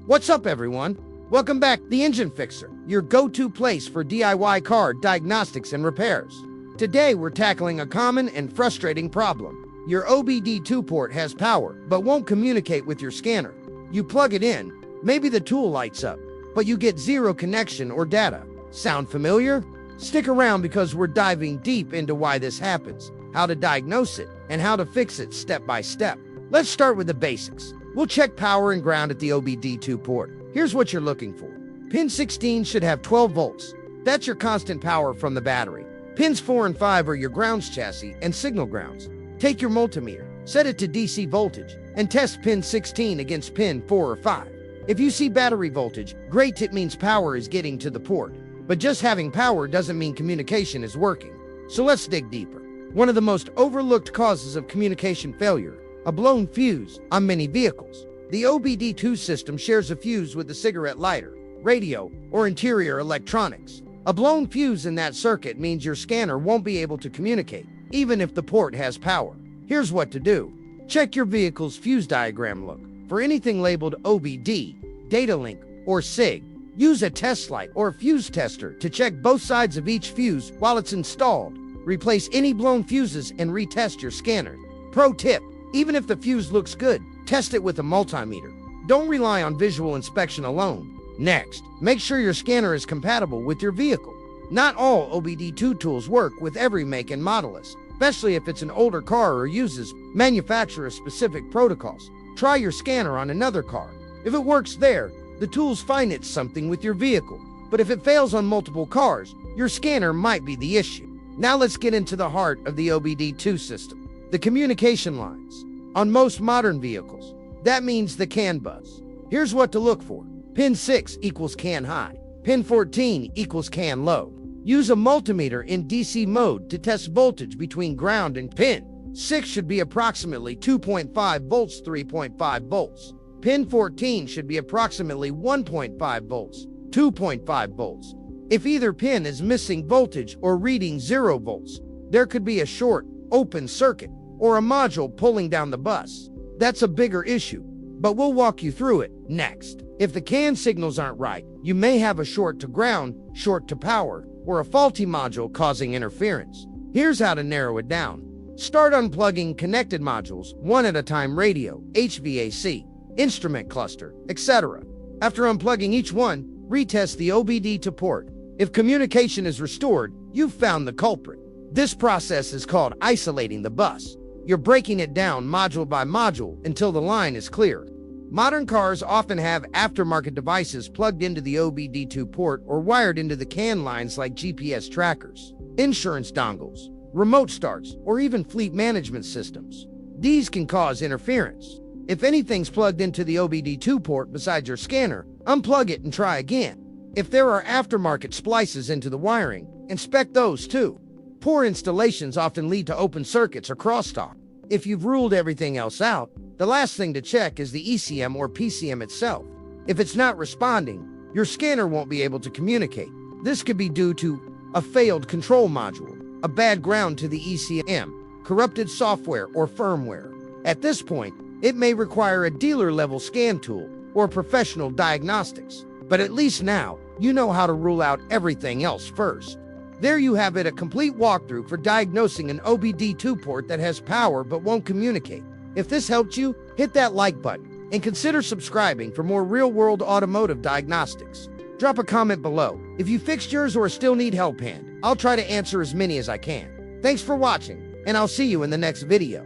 What's up, everyone? Welcome back to The Engine Fixer, your go-to place for DIY car diagnostics and repairs. Today, we're tackling a common and frustrating problem. Your OBD2 port has power, but won't communicate with your scanner. You plug it in, maybe the tool lights up, but you get zero connection or data. Sound familiar? Stick around because we're diving deep into why this happens, how to diagnose it, and how to fix it step by step. Let's start with the basics. We'll check power and ground at the OBD2 port. Here's what you're looking for. Pin 16 should have 12 volts. That's your constant power from the battery. Pins 4 and 5 are your grounds chassis and signal grounds. Take your multimeter, set it to DC voltage, and test pin 16 against pin 4 or 5. If you see battery voltage, great, it means power is getting to the port. But just having power doesn't mean communication is working. So let's dig deeper. One of the most overlooked causes of communication failure: a blown fuse on many vehicles. The OBD2 system shares a fuse with the cigarette lighter, radio, or interior electronics. A blown fuse in that circuit means your scanner won't be able to communicate, even if the port has power. Here's what to do. Check your vehicle's fuse diagram. Look for anything labeled OBD, data link, or SIG. Use a test light or fuse tester to check both sides of each fuse while it's installed. Replace any blown fuses and retest your scanner. Pro tip: even if the fuse looks good, test it with a multimeter. Don't rely on visual inspection alone. Next, make sure your scanner is compatible with your vehicle. Not all OBD2 tools work with every make and model, especially if it's an older car or uses manufacturer-specific protocols. Try your scanner on another car. If it works there, the tools find it's something with your vehicle. But if it fails on multiple cars, your scanner might be the issue. Now let's get into the heart of the OBD2 system: the communication lines. On most modern vehicles, that means the CAN bus. Here's what to look for. Pin 6 equals CAN high. Pin 14 equals CAN low. Use a multimeter in DC mode to test voltage between ground and pin. 6 should be approximately 2.5 volts, 3.5 volts. Pin 14 should be approximately 1.5 volts, 2.5 volts. If either pin is missing voltage or reading 0 volts, there could be a short, open circuit, or a module pulling down the bus. That's a bigger issue, but we'll walk you through it next. If the CAN signals aren't right, you may have a short to ground, short to power, or a faulty module causing interference. Here's how to narrow it down. Start unplugging connected modules, one at a time: radio, HVAC, instrument cluster, etc. After unplugging each one, retest the OBD2 port. If communication is restored, you've found the culprit. This process is called isolating the bus. You're breaking it down module by module until the line is clear. Modern cars often have aftermarket devices plugged into the OBD2 port or wired into the CAN lines, like GPS trackers, insurance dongles, remote starts, or even fleet management systems. These can cause interference. If anything's plugged into the OBD2 port besides your scanner, unplug it and try again. If there are aftermarket splices into the wiring, inspect those too. Poor installations often lead to open circuits or crosstalk. If you've ruled everything else out, the last thing to check is the ECM or PCM itself. If it's not responding, your scanner won't be able to communicate. This could be due to a failed control module, a bad ground to the ECM, corrupted software or firmware. At this point, it may require a dealer-level scan tool or professional diagnostics. But at least now, you know how to rule out everything else first. There you have it, a complete walkthrough for diagnosing an OBD2 port that has power but won't communicate. If this helped you, hit that like button and consider subscribing for more real-world automotive diagnostics. Drop a comment below if you fixed yours or still need help, and I'll try to answer as many as I can. Thanks for watching, and I'll see you in the next video.